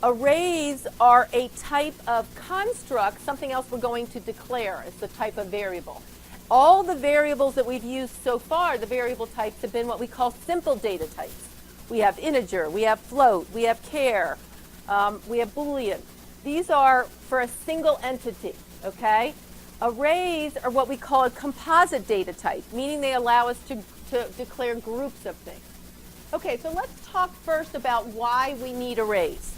arrays are a type of construct, something else we're going to declare as the type of variable. All the variables that we've used so far, the variable types, have been what we call simple data types. We have integer, we have float, we have char, we have Boolean. These are for a single entity, okay? Arrays are what we call a composite data type, meaning they allow us to declare groups of things. Okay, so let's talk first about why we need arrays.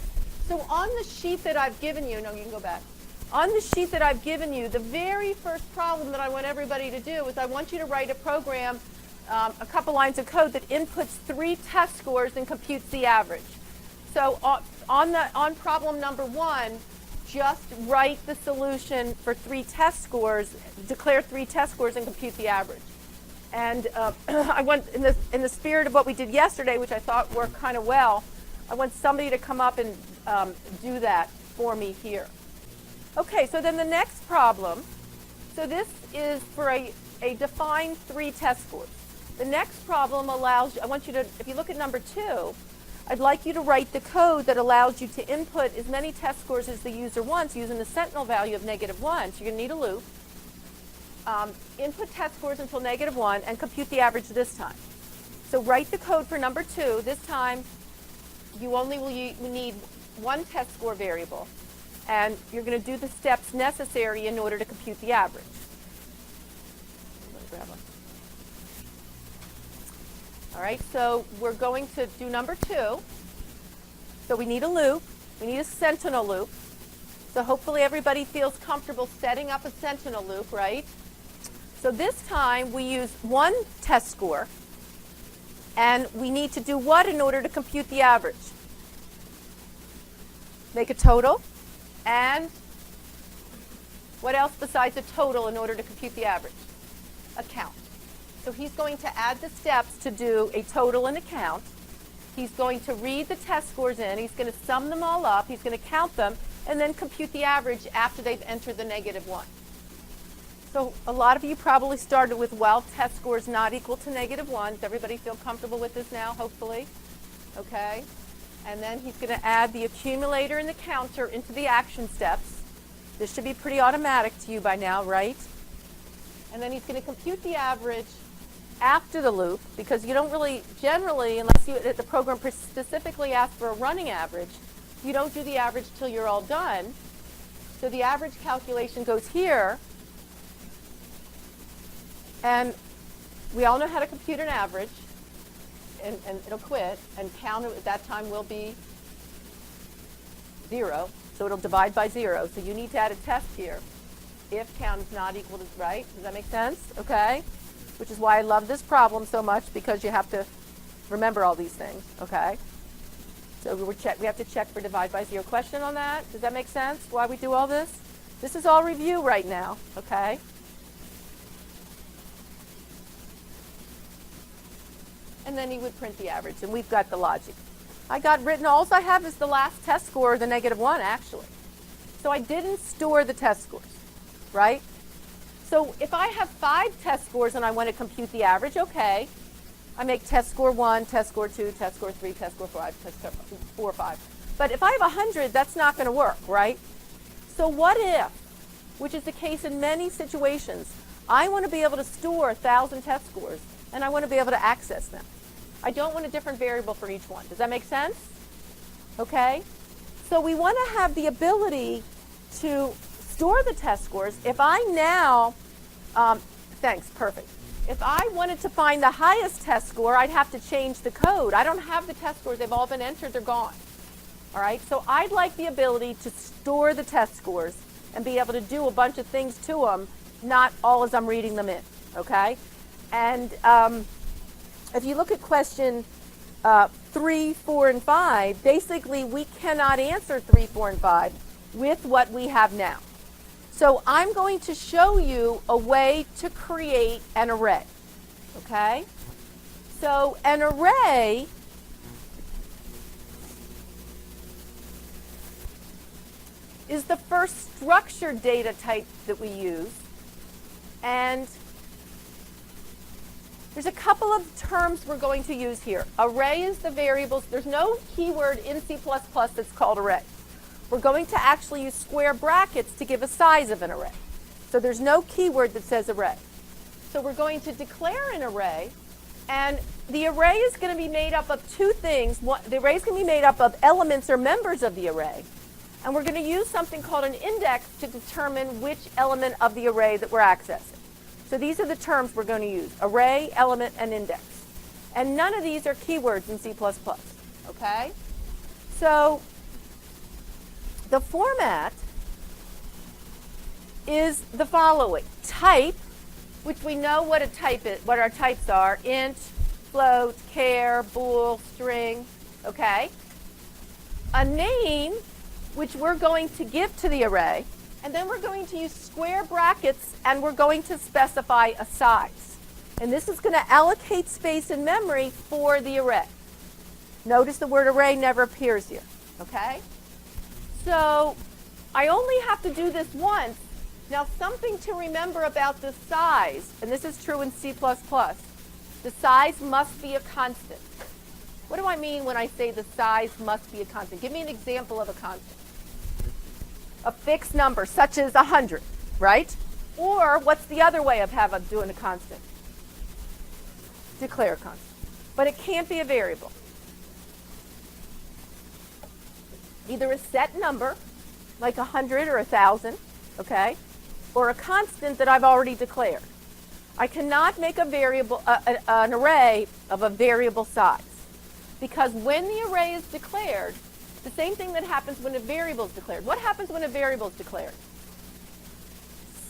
So on the sheet that I've given you, no, you can go back. On the sheet that I've given you, the very first problem that I want everybody to do is I want you to write a program, a couple lines of code that inputs 3 test scores and computes the average. So on problem number 1, just write the solution for 3 test scores, declare 3 test scores and compute the average. And I want, in the spirit of what we did yesterday, which I thought worked kind of well, I want somebody to come up and do that for me here. Okay, so then the next problem, so this is for a defined 3 test scores. The next problem allows, I want you to, if you look at number 2, I'd like you to write the code that allows you to input as many test scores as the user wants using the Sentinel value of -1. So you're going to need a loop. Input test scores until -1 and compute the average this time. So write the code for number 2. This time you only will need 1 test score variable. And you're going to do the steps necessary in order to compute the average. All right, so we're going to do number 2. So we need a loop. We need a Sentinel loop. So hopefully everybody feels comfortable setting up a Sentinel loop, right? So this time we use 1 test score. And we need to do what in order to compute the average? Make a total. And what else besides a total in order to compute the average? A count. So he's going to add the steps to do a total and a count. He's going to read the test scores in. He's going to sum them all up. He's going to count them and then compute the average after they've entered the -1. So a lot of you probably started with, well, test scores not equal to -1. Does everybody feel comfortable with this now, hopefully? Okay. And then he's going to add the accumulator and the counter into the action steps. This should be pretty automatic to you by now, right? And then he's going to compute the average after the loop, because you don't really, generally, unless the program specifically asks for a running average, you don't do the average till you're all done. So the average calculation goes here. And we all know how to compute an average. And it'll quit, and count at that time will be 0, so it'll divide by 0. So you need to add a test here if count is not equal to, right? Does that make sense? Okay? Which is why I love this problem so much, because you have to remember all these things, okay? So we have to check for divide by 0. Question on that? Does that make sense, why we do all this? This is all review right now, okay? And then he would print the average, and we've got the logic. I got written, all I have is the last test score, the -1, actually. So I didn't store the test scores, right? So if I have 5 test scores and I want to compute the average, okay. I make test score 1, test score 2, test score 3, test score 5, test score 4, 5. But if I have 100, that's not going to work, right? So what if, which is the case in many situations, I want to be able to store 1,000 test scores, and I want to be able to access them. I don't want a different variable for each one. Does that make sense? Okay? So we want to have the ability to store the test scores. If I now, thanks, perfect. If I wanted to find the highest test score, I'd have to change the code. I don't have the test scores. They've all been entered. They're gone. All right? So I'd like the ability to store the test scores and be able to do a bunch of things to them, not all as I'm reading them in. Okay? And if you look at question 3, 4, and 5, basically we cannot answer 3, 4, and 5 with what we have now. So I'm going to show you a way to create an array. Okay? So an array is the first structured data type that we use. And there's a couple of terms we're going to use here. Array is the variables. There's no keyword in C++ that's called array. we're going to actually use square brackets to give a size of an array. So there's no keyword that says array. So we're going to declare an array, and the array is going to be made up of two things. The array is going to be made up of elements or members of the array, and we're going to use something called an index to determine which element of the array that we're accessing. So these are the terms we're going to use: array, element, and index. And none of these are keywords in C++. Okay? So the format is the following: type, which we know what a type is, what our types are: int, float, char, bool, string. Okay? A name, which we're going to give to the array, and then we're going to use square brackets, and we're going to specify a size. And this is going to allocate space and memory for the array. Notice the word array never appears here. Okay? So I only have to do this once. Now, something to remember about the size, and this is true in C++, the size must be a constant. What do I mean when I say the size must be a constant? Give me an example of a constant. A fixed number, such as 100, right? Or what's the other way of doing a constant? Declare a constant. But it can't be a variable. Either a set number, like 100 or 1,000, okay? Or a constant that I've already declared. I cannot make a variable, an array of a variable size, because when the array is declared, the same thing that happens when a variable is declared. What happens when a variable is declared?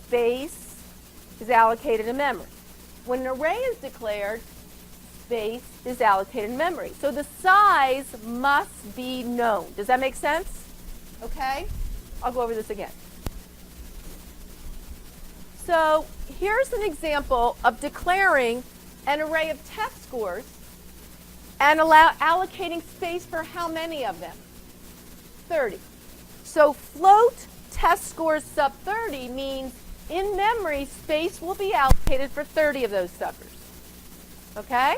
Space is allocated in memory. When an array is declared, space is allocated in memory. So the size must be known. Does that make sense? Okay? I'll go over this again. So here's an example of declaring an array of test scores and allocating space for how many of them? 30. So float test scores sub 30 means in memory space will be allocated for 30 of those suckers. Okay?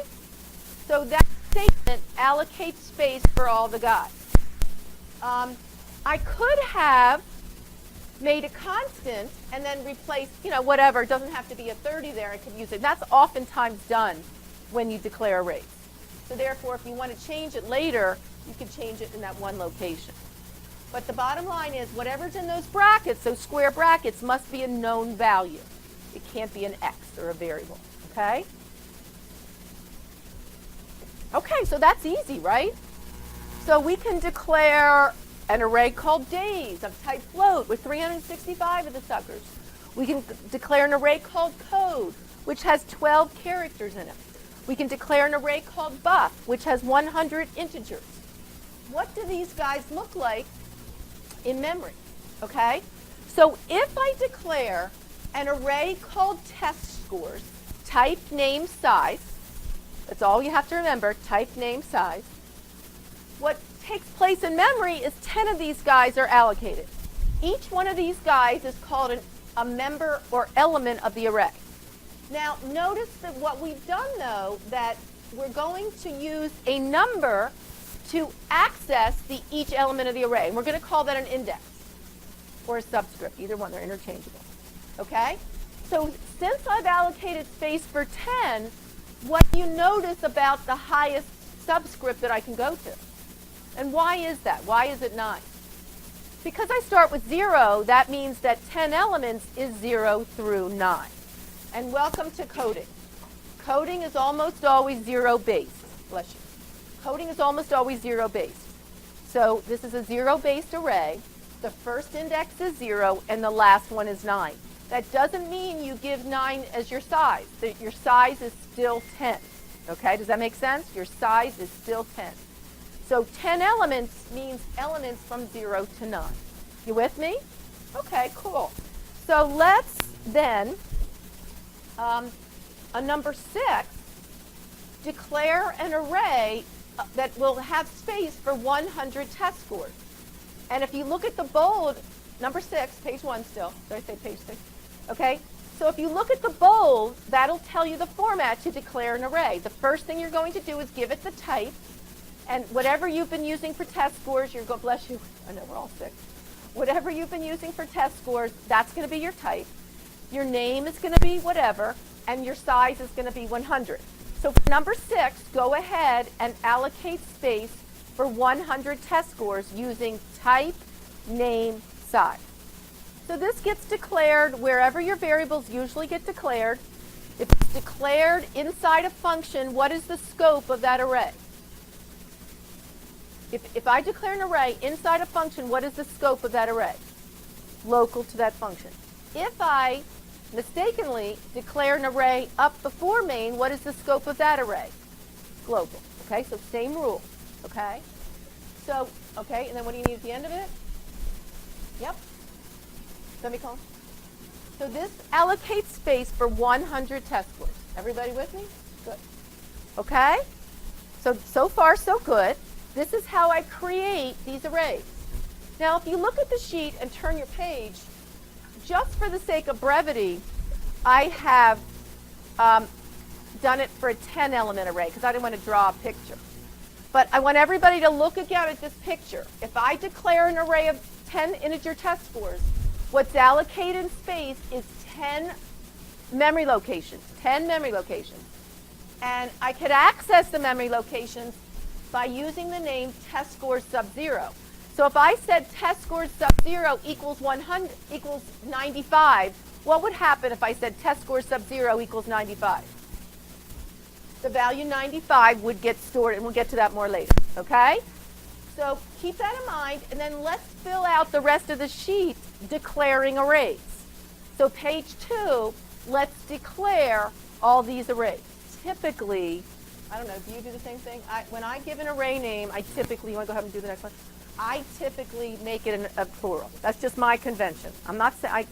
So that statement allocates space for all the guys. I could have made a constant and then replaced, whatever. It doesn't have to be a 30 there. I could use it. That's oftentimes done when you declare arrays. So therefore, if you want to change it later, you can change it in that one location. But the bottom line is whatever's in those brackets, those square brackets, must be a known value. It can't be an X or a variable. Okay? Okay, so that's easy, right? So we can declare an array called days of type float with 365 of the suckers. We can declare an array called code, which has 12 characters in it. We can declare an array called buff, which has 100 integers. What do these guys look like in memory? Okay? So if I declare an array called test scores, type, name, size, that's all you have to remember, type, name, size. What takes place in memory is 10 of these guys are allocated. Each one of these guys is called a member or element of the array. Now, notice that what we've done, though, that we're going to use a number to access each element of the array. And we're going to call that an index or a subscript. Either one, they're interchangeable. Okay? So since I've allocated space for 10, what do you notice about the highest subscript that I can go to? And why is that? Why is it 9? Because I start with 0, that means that 10 elements is 0 through 9. And welcome to coding. Coding is almost always 0-based. Bless you. Coding is almost always 0-based. So this is a 0-based array. The first index is 0, and the last one is 9. That doesn't mean you give 9 as your size. Your size is still 10. Okay, does that make sense? Your size is still 10. So 10 elements means elements from 0 to 9. You with me? Okay, cool. So let's then, a number 6, declare an array that will have space for 100 test scores. And if you look at the bold, number 6, page 1 still. Did I say page 6? Okay, so if you look at the bold, that'll tell you the format to declare an array. The first thing you're going to do is give it the type, And whatever you've been using for test scores, you're going, bless you, I know we're all sick. Whatever you've been using for test scores, that's going to be your type. Your name is going to be whatever, and your size is going to be 100. So for number 6, go ahead and allocate space for 100 test scores using type, name, size. So this gets declared wherever your variables usually get declared. If it's declared inside a function, what is the scope of that array? If I declare an array inside a function, what is the scope of that array? Local to that function. If I mistakenly declare an array up before main, what is the scope of that array? Global. Okay, so same rule. Okay? So, okay, and then what do you need at the end of it? Yep. Semicolon. So this allocates space for 100 test scores. Everybody with me? Good. Okay? So far, so good. This is how I create these arrays. Now, if you look at the sheet and turn your page, just for the sake of brevity, I have done it for a 10-element array because I didn't want to draw a picture. But I want everybody to look again at this picture. If I declare an array of 10 integer test scores, what's allocated in space is 10 memory locations, 10 memory locations. And I could access the memory locations by using the name test score sub 0. So if I said test score sub 0 equals 100 equals 95, what would happen if I said test score sub 0 equals 95? The value 95 would get stored, and we'll get to that more later, okay? So keep that in mind, and then let's fill out the rest of the sheet declaring arrays. So page 2, let's declare all these arrays. Typically, I don't know, do you do the same thing? When I give an array name, I typically, you want to go ahead and do the next one? I typically make it a plural. That's just my convention. I'm not saying I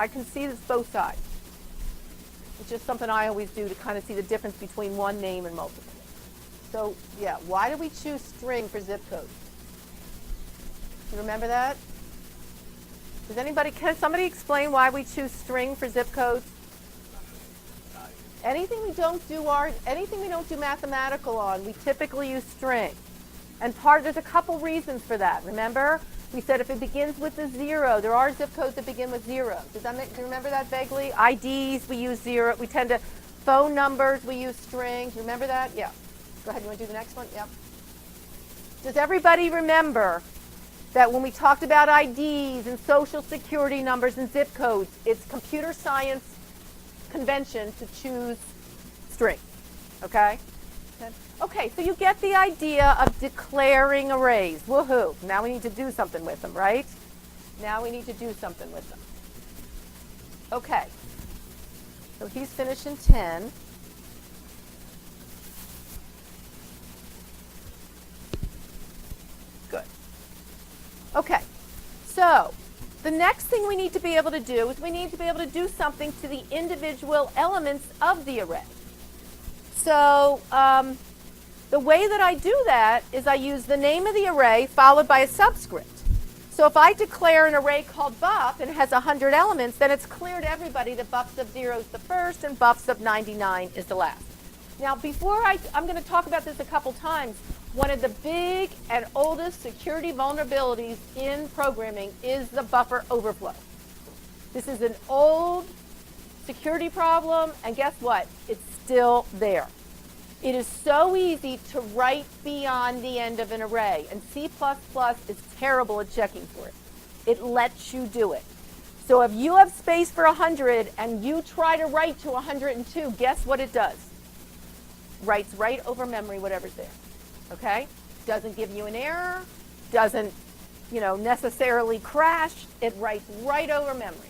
can see this both sides. It's just something I always do to kind of see the difference between one name and multiple. So yeah, why do we choose string for zip code? You remember that? Can somebody explain why we choose string for zip codes? Anything we don't do mathematical on, we typically use string. And there's a couple reasons for that. Remember, we said if it begins with a 0, there are zip codes that begin with 0. Do you remember that vaguely? IDs, we use 0. Phone numbers, we use strings. Remember that? Yeah. Go ahead, you want to do the next one? Yep. Does everybody remember that when we talked about IDs and social security numbers and zip codes, it's computer science convention to choose string, okay? Okay, so you get the idea of declaring arrays. Woohoo! Now we need to do something with them, right? Now we need to do something with them. Okay, so he's finishing 10. Good. Okay, so the next thing we need to be able to do is we need to be able to do something to the individual elements of the array. So the way that I do that is I use the name of the array followed by a subscript. So if I declare an array called buff and it has 100 elements, then it's clear to everybody that buff sub 0 is the first and buff sub 99 is the last. Now I'm going to talk about this a couple times. One of the big and oldest security vulnerabilities in programming is the buffer overflow. This is an old security problem, and guess what? It's still there. It is so easy to write beyond the end of an array, and C++ is terrible at checking for it. It lets you do it. So if you have space for 100 and you try to write to 102, guess what it does? Writes right over memory whatever's there. Okay? Doesn't give you an error, doesn't, necessarily crash. It writes right over memory.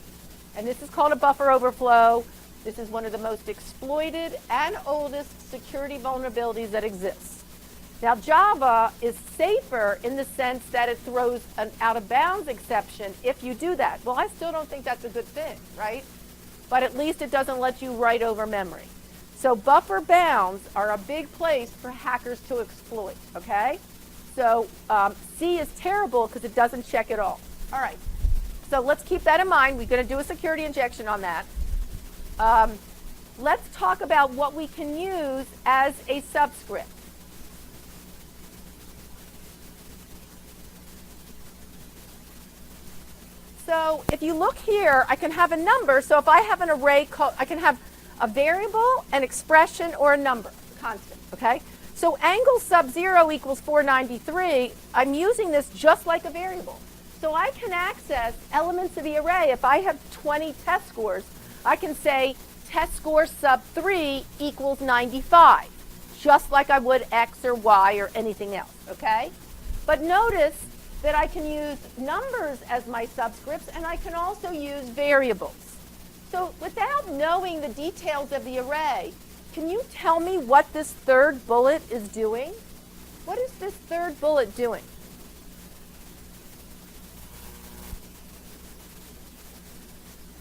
And this is called a buffer overflow. This is one of the most exploited and oldest security vulnerabilities that exists. Now, Java is safer in the sense that it throws an out-of-bounds exception if you do that. Well, I still don't think that's a good thing, right? But at least it doesn't let you write over memory. So buffer bounds are a big place for hackers to exploit, okay? So C is terrible because it doesn't check at all. All right, so let's keep that in mind. We're going to do a security injection on that. Let's talk about what we can use as a subscript. So if you look here, I can have a number. So if I have an array called, I can have a variable, an expression, or a number, constant, okay? So angle sub 0 equals 493. I'm using this just like a variable. So I can access elements of the array. If I have 20 test scores, I can say test score sub 3 equals 95, just like I would X or Y or anything else, okay? But notice that I can use numbers as my subscripts, and I can also use variables. So without knowing the details of the array, can you tell me what this third bullet is doing? What is this third bullet doing?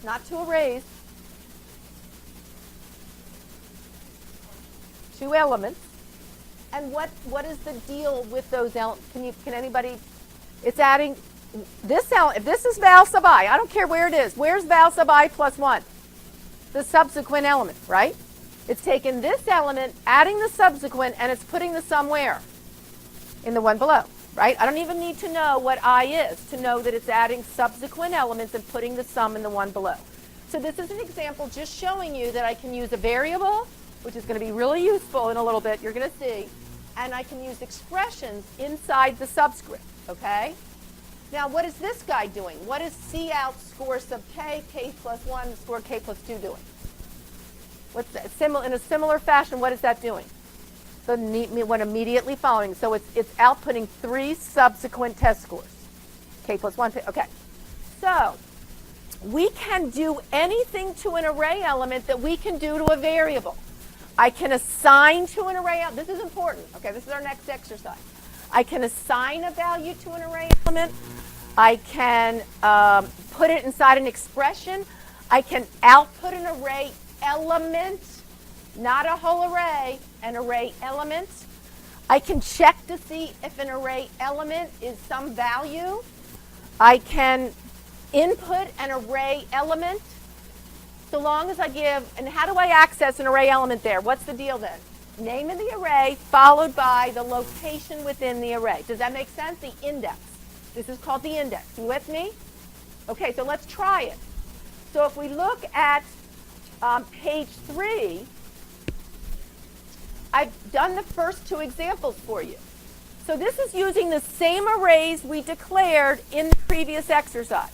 Not to arrays. 2 elements. And what is the deal with those elements? Can anybody? It's adding this element. If this is val sub I don't care where it is. Where's val sub I plus 1? The subsequent element, right? It's taking this element, adding the subsequent, and it's putting the sum where? In the one below, right? I don't even need to know what I is to know that it's adding subsequent elements and putting the sum in the one below. So this is an example just showing you that I can use a variable, which is going to be really useful in a little bit, you're going to see, and I can use expressions inside the subscript, okay? Now, what is this guy doing? What is C out score sub k, k plus 1, score k plus 2 doing? What's that? In a similar fashion, what is that doing? The one immediately following. So it's outputting 3 subsequent test scores. K plus 1, okay. So we can do anything to an array element that we can do to a variable. I can assign to an array element. This is important. Okay, this is our next exercise. I can assign a value to an array element. I can put it inside an expression. I can output an array element, not a whole array, an array element. I can check to see if an array element is some value. I can input an array element so long as I give, and how do I access an array element there? What's the deal then? Name of the array followed by the location within the array. Does that make sense? The index. This is called the index. You with me? Okay, so let's try it. So if we look at page 3, I've done the first 2 examples for you. So this is using the same arrays we declared in the previous exercise.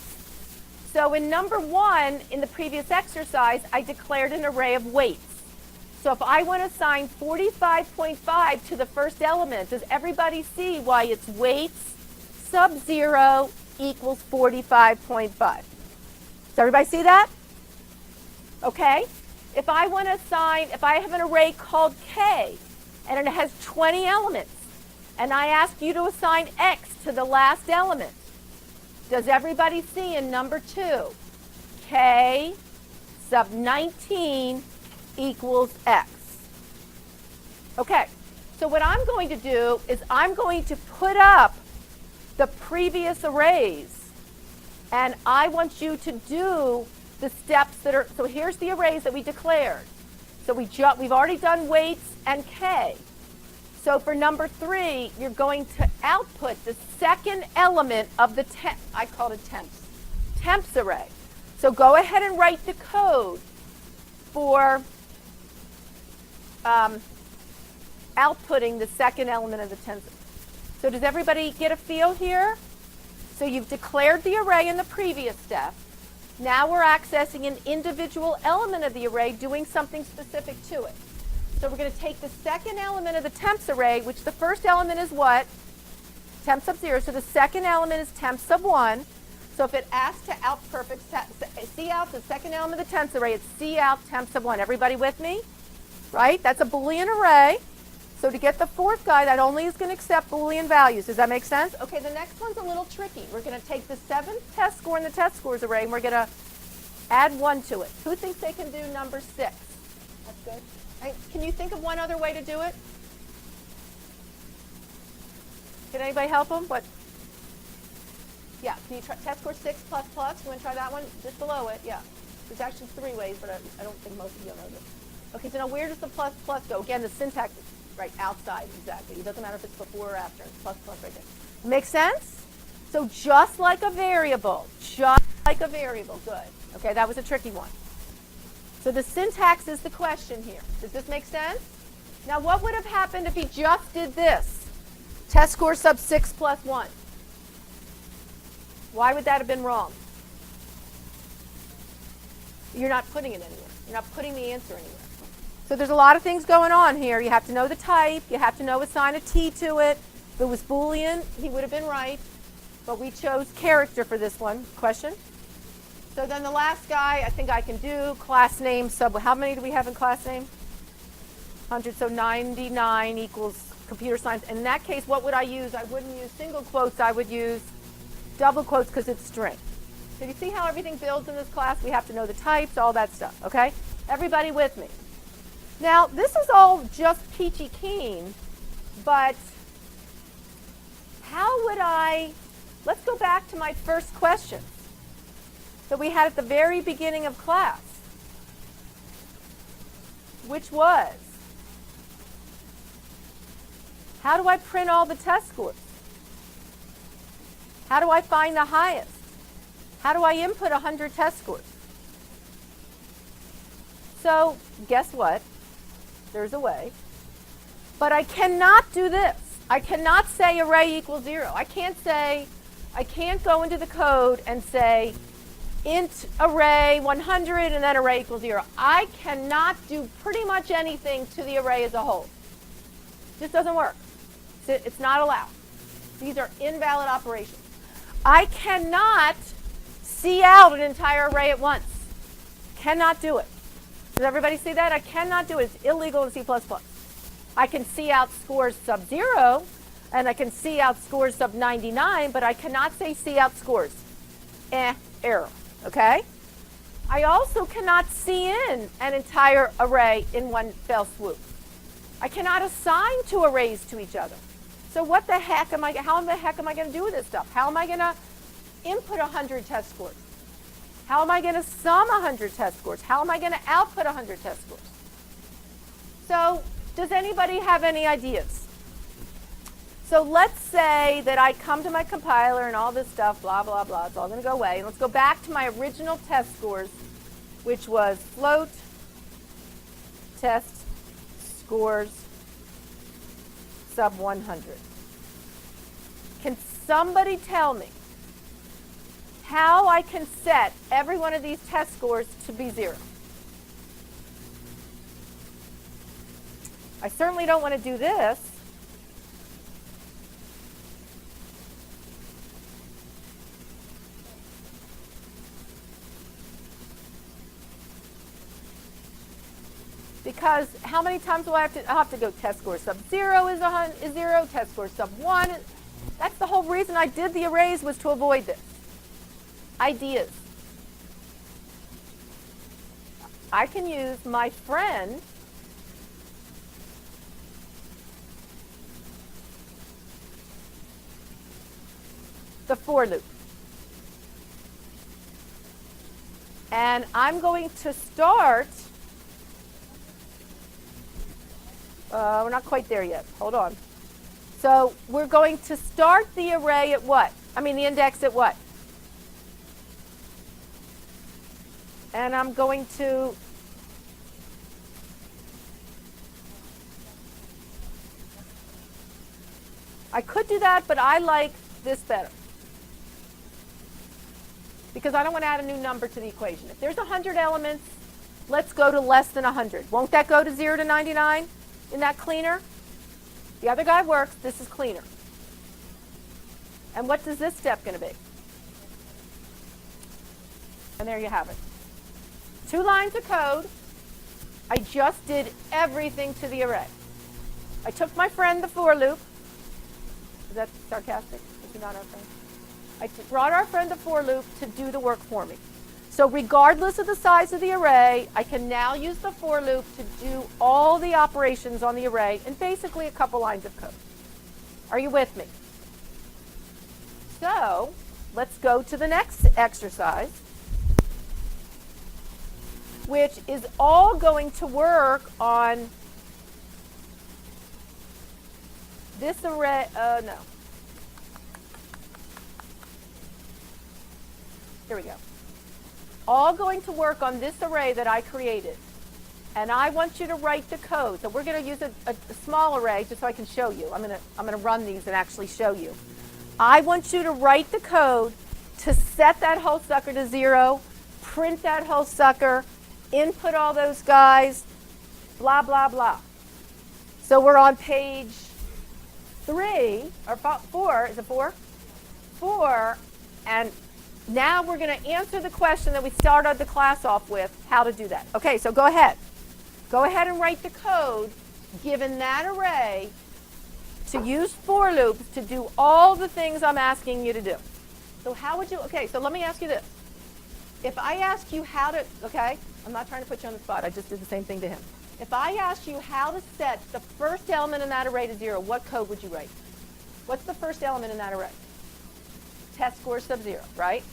So in number 1, in the previous exercise, I declared an array of weights. So if I want to assign 45.5 to the first element, does everybody see why it's weights sub 0 equals 45.5? Does everybody see that? Okay. If I want to assign, if I have an array called K, and it has 20 elements, and I ask you to assign X to the last element, does everybody see in number 2, K sub 19 equals X? Okay, so what I'm going to do is I'm going to put up the previous arrays, and I want you to do the steps that are, so here's the arrays that we declared. So we've already done weights and K. So for number 3, you're going to output the second element of the I call it temps array. So go ahead and write the code for outputting the second element of the temps. So does everybody get a feel here? So you've declared the array in the previous step. Now we're accessing an individual element of the array doing something specific to it. So we're going to take the second element of the temps array, which the first element is what? Temp sub 0. So the second element is temp sub 1. So if it asks to out perfect, C out the second element of the temps array, it's C out temp sub 1. Everybody with me? Right? That's a Boolean array. So to get the fourth guy, that only is going to accept Boolean values. Does that make sense? Okay, the next one's a little tricky. We're going to take the 7th test score in the test scores array, and we're going to add 1 to it. Who thinks they can do number 6? That's good. Can you think of one other way to do it? Can anybody help them? What? Yeah, can you try test score 6 plus plus? You want to try that one? Just below it, yeah. There's actually 3 ways, but I don't think most of you know this. Okay, so now where does the plus plus go? Again, the syntax is right outside, exactly. It doesn't matter if it's before or after. It's plus plus right there. Make sense? So just like a variable, just like Like a variable, good. Okay, that was a tricky one. So the syntax is the question here. Does this make sense? Now what would have happened if he just did this? Test score sub 6 plus 1. Why would that have been wrong? You're not putting it anywhere. You're not putting the answer anywhere. So there's a lot of things going on here. You have to know the type. You have to know assign a T to it. If it was Boolean, he would have been right. But we chose character for this one question. So then the last guy I think I can do, class name sub. How many do we have in class name? 100. So 99 equals computer science. In that case, what would I use? I wouldn't use single quotes. I would use double quotes because it's string. So you see how everything builds in this class? We have to know the types, all that stuff, okay? Everybody with me? Now, this is all just peachy keen, but how would I, let's go back to my first question that we had at the very beginning of class, which was, how do I print all the test scores? How do I find the highest? How do I input 100 test scores? So, guess what? There's a way. But I cannot do this. I cannot say array equals 0. I can't go into the code and say int array 100 and then array equals 0. I cannot do pretty much anything to the array as a whole. It just doesn't work. It's not allowed. These are invalid operations. I cannot see out an entire array at once. Cannot do it. Does everybody see that? I cannot do it. It's illegal in C++. I can see out scores sub 0, and I can see out scores sub 99, but I cannot say see out scores. Error. Okay? I also cannot see in an entire array in one fell swoop. I cannot assign two arrays to each other. So what the heck am I, how the heck am I going to do with this stuff? How am I going to input 100 test scores? How am I going to sum 100 test scores? How am I going to output 100 test scores? So does anybody have any ideas? So let's say that I come to my compiler and all this stuff, blah, blah, blah. It's all going to go away. And let's go back to my original test scores, which was float test scores sub 100. Can somebody tell me how I can set every one of these test scores to be 0? I certainly don't want to do this. Because how many times do I have to go test score sub 0 is 0, test score sub 1. That's the whole reason I did the arrays, was to avoid this. Ideas. I can use my friend the for loop. And I'm going to start, we're not quite there yet, hold on. So we're going to start the array at what? I mean the index at what? And I'm going to I could do that, but I like this better. Because I don't want to add a new number to the equation. If there's 100 elements, let's go to less than 100. Won't that go to 0 to 99? Isn't that cleaner? The other guy works. This is cleaner. And what is this step going to be? And there you have it. 2 lines of code. I just did everything to the array. I took my friend the for loop. Is that sarcastic? Is he not our friend? I brought our friend the for loop to do the work for me. So regardless of the size of the array, I can now use the for loop to do all the operations on the array in basically a couple lines of code. Are you with me? So let's go to the next exercise, which is all going to work on this array. No. Here we go. All going to work on this array that I created. And I want you to write the code. So we're going to use a small array just so I can show you. I'm going to run these and actually show you. I want you to write the code to set that whole sucker to 0, print that whole sucker, input all those guys, blah, blah, blah. So we're on page 3, or 4, is it 4? 4, and now we're going to answer the question that we started the class off with, how to do that. Okay, so go ahead. Go ahead and write the code given that array to use for loops to do all the things I'm asking you to do. So how would you, okay, so let me ask you this. If I ask you how to, okay, I'm not trying to put you on the spot. I just did the same thing to him. If I asked you how to set the first element in that array to 0, what code would you write? What's the first element in that array? Test score sub 0, right?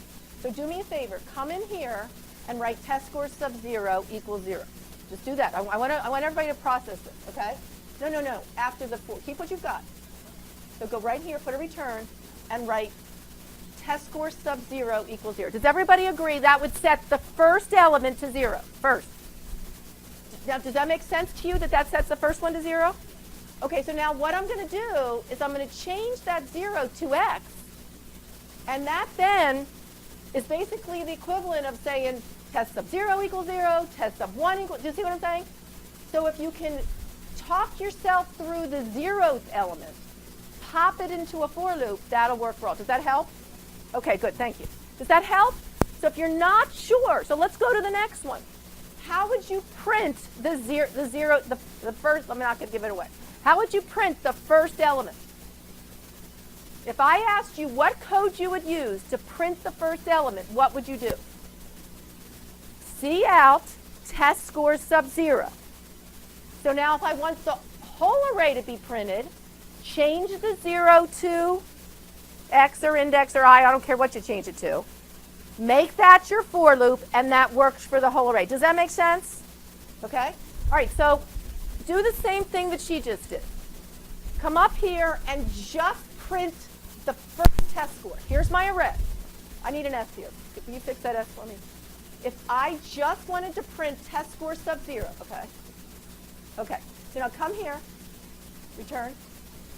So do me a favor. Come in here and write test score sub 0 equals 0. Just do that. I want everybody to process this, okay? No. After the 4. Keep what you've got. So go right here, put a return, and write test score sub 0 equals 0. Does everybody agree that would set the first element to 0 first? Now, does that make sense to you that that sets the first one to 0? Okay, so now what I'm going to do is I'm going to change that 0 to x, and that then is basically the equivalent of saying test sub 0 equals 0, test sub 1 equals, do you see what I'm saying? So if you can talk yourself through the 0th element, pop it into a for loop, that'll work for all. Does that help? Okay, good, thank you. Does that help? So if you're not sure, so let's go to the next one. How would you print the first, I'm not going to give it away. How would you print the first element? If I asked you what code you would use to print the first element, what would you do? C out test score sub 0. So now if I want the whole array to be printed, change the 0 to x or index or I don't care what you change it to. Make that your for loop, and that works for the whole array. Does that make sense? Okay? All right, so do the same thing that she just did. Come up here and just print the first test score. Here's my array. I need an S here. Can you fix that S for me? If I just wanted to print test score sub 0, okay? Okay, so now come here, return.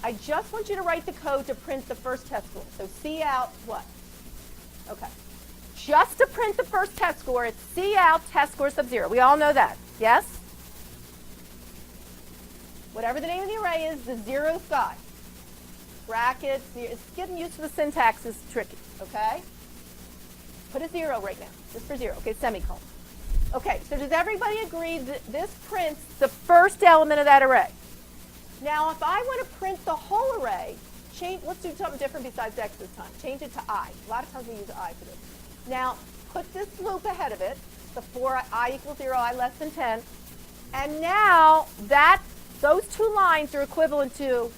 I just want you to write the code to print the first test score. So C out what? Okay. Just to print the first test score, it's C out test score sub 0. We all know that, yes? Whatever the name of the array is, the 0th guy. Brackets, it's getting used to the syntax is tricky, okay? Put a 0 right now, just for 0, okay, semicolon. Okay, so does everybody agree that this prints the first element of that array? Now, if I want to print the whole array, let's do something different besides x this time. Change it to I. A lot of times we use I for this. Now, put this loop ahead of it, the for I equals 0, I less than 10. And now, those two lines are equivalent to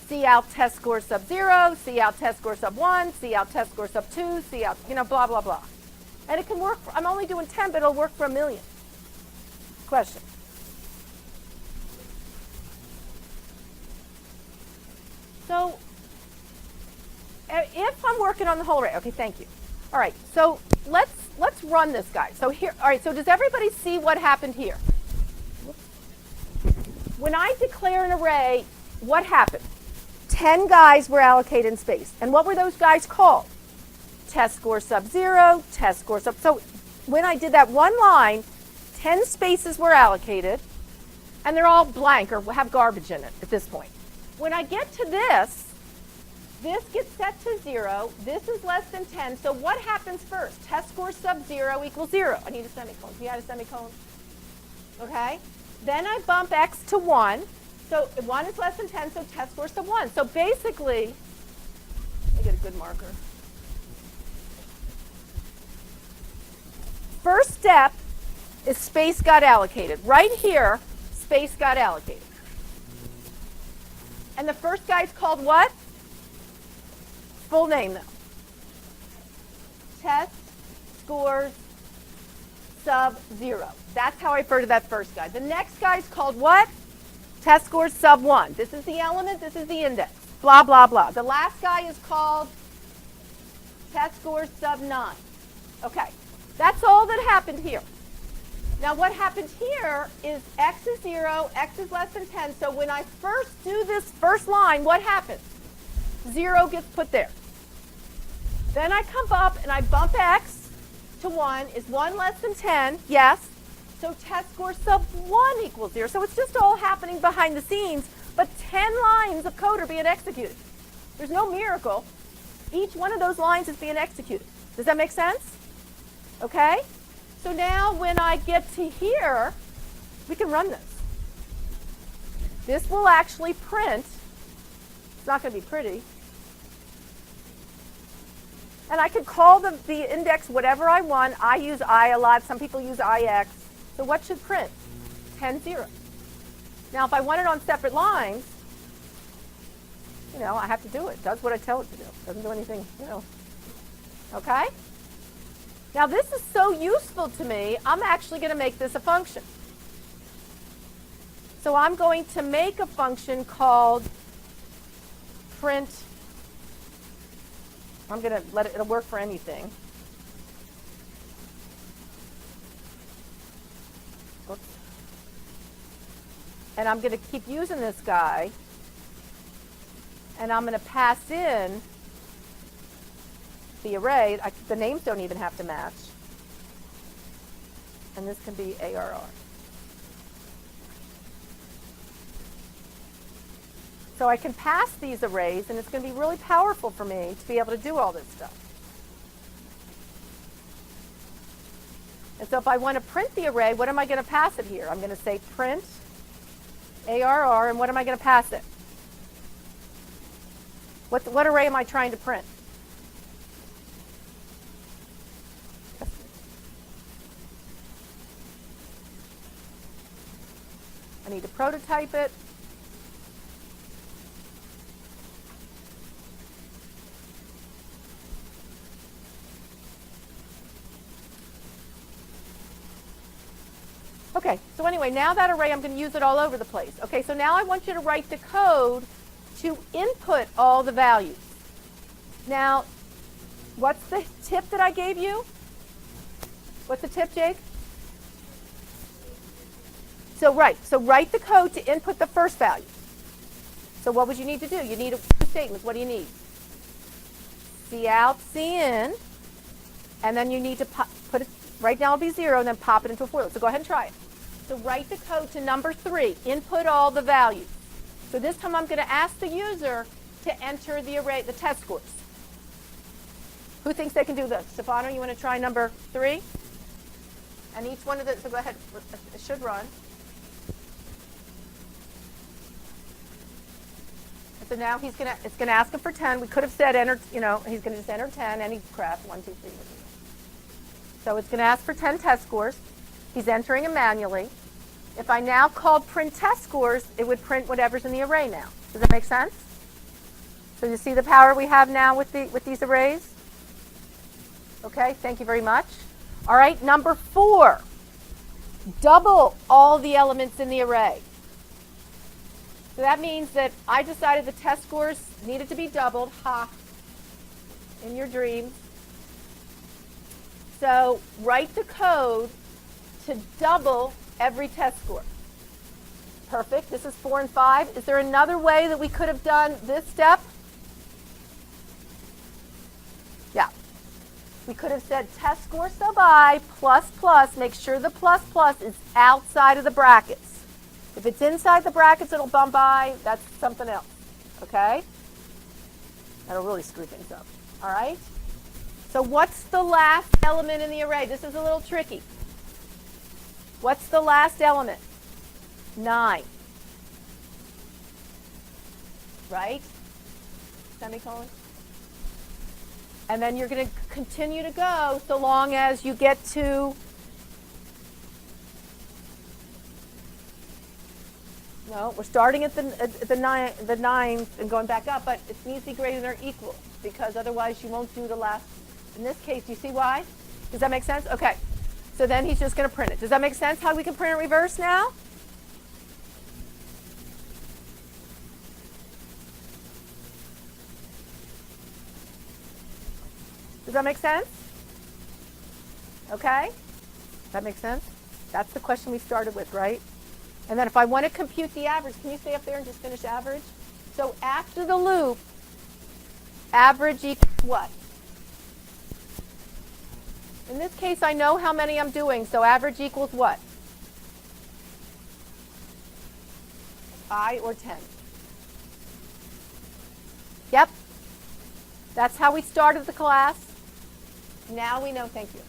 C out test score sub 0, C out test score sub 1, C out test score sub 2, C out, blah, blah, blah. And it can work, I'm only doing 10, but it'll work for 1,000,000. Question? So, if I'm working on the whole array, okay, thank you. All right, so let's run this guy. So here, all right, so does everybody see what happened here? When I declare an array, what happened? 10 guys were allocated in space. And what were those guys called? Test score sub 0, test score sub. So when I did that one line, 10 spaces were allocated, and they're all blank or have garbage in it at this point. When I get to this gets set to 0. This is less than 10. So what happens first? Test score sub 0 equals 0. I need a semicolon. Can you add a semicolon? Okay. Then I bump x to 1. So 1 is less than 10, so test score sub 1. So basically, let me get a good marker. First step is space got allocated. Right here, space got allocated. And the first guy's called what? Full name, though. Test scores sub 0. That's how I refer to that first guy. The next guy's called what? Test scores sub 1. This is the element, this is the index. Blah, blah, blah. The last guy is called test scores sub 9. Okay, that's all that happened here. Now what happened here is x is 0, x is less than 10. So when I first do this first line, what happens? 0 gets put there. Then I come up and I bump x to 1. Is 1 less than 10? Yes. So test score sub 1 equals 0. So it's just all happening behind the scenes, but 10 lines of code are being executed. There's no miracle. Each one of those lines is being executed. Does that make sense? Okay? So now when I get to here, we can run this. This will actually print. It's not going to be pretty. And I could call the index whatever I want. I use I a lot. Some people use IX. So what should print? 10, 0. Now if I want it on separate lines, I have to do it. It does what I tell it to do. It doesn't do anything, Okay? Now this is so useful to me, I'm actually going to make this a function. So I'm going to make a function called print. I'm going to let it, it'll work for anything. Oops. And I'm going to keep using this guy. And I'm going to pass in the array. The names don't even have to match. And this can be ARR. So I can pass these arrays, and it's going to be really powerful for me to be able to do all this stuff. And so if I want to print the array, what am I going to pass it here? I'm going to say print ARR, and what am I going to pass it? What array am I trying to print? I need to prototype it. Okay, so anyway, now that array, I'm going to use it all over the place. Okay, so now I want you to write the code to input all the values. Now, what's the tip that I gave you? What's the tip, Jake? So write the code to input the first value. So what would you need to do? You need two statements. What do you need? C out, C in, and then you need to put it, right now it'll be 0, and then pop it into a for loop. So go ahead and try it. So write the code to number 3, input all the values. So this time I'm going to ask the user to enter the array, the test scores. Who thinks they can do this? Stefano, you want to try number 3? And each one of the, so go ahead, it should run. So now it's going to ask him for 10. We could have said enter, he's going to just enter 10, any crap, 1, 2, 3. So it's going to ask for 10 test scores. He's entering them manually. If I now called print test scores, it would print whatever's in the array now. Does that make sense? So you see the power we have now with these arrays? Okay, thank you very much. All right, number 4, double all the elements in the array. So that means that I decided the test scores needed to be doubled. Ha, in your dreams. So write the code to double every test score. Perfect. This is 4 and 5. Is there another way that we could have done this step? Yeah. We could have said test score sub I plus plus. Make sure the plus plus is outside of the brackets. If it's inside the brackets, it'll bump I. That's something else. Okay? That'll really screw things up. All right? So what's the last element in the array? This is a little tricky. What's the last element? 9. Right? Semicolon. And then you're going to continue to go so long as you get to, no, we're starting at the 9 and going back up, but it needs to be greater than or equal, because otherwise you won't do the last. In this case, do you see why? Does that make sense? Okay. So then he's just going to print it. Does that make sense how we can print it reverse now? Does that make sense? Okay? That makes sense? That's the question we started with, right? And then if I want to compute the average, can you stay up there and just finish average? So after the loop, average equals what? In this case, I know how many I'm doing, so average equals what? I or 10. Yep. That's how we started the class. Now we know. Thank you.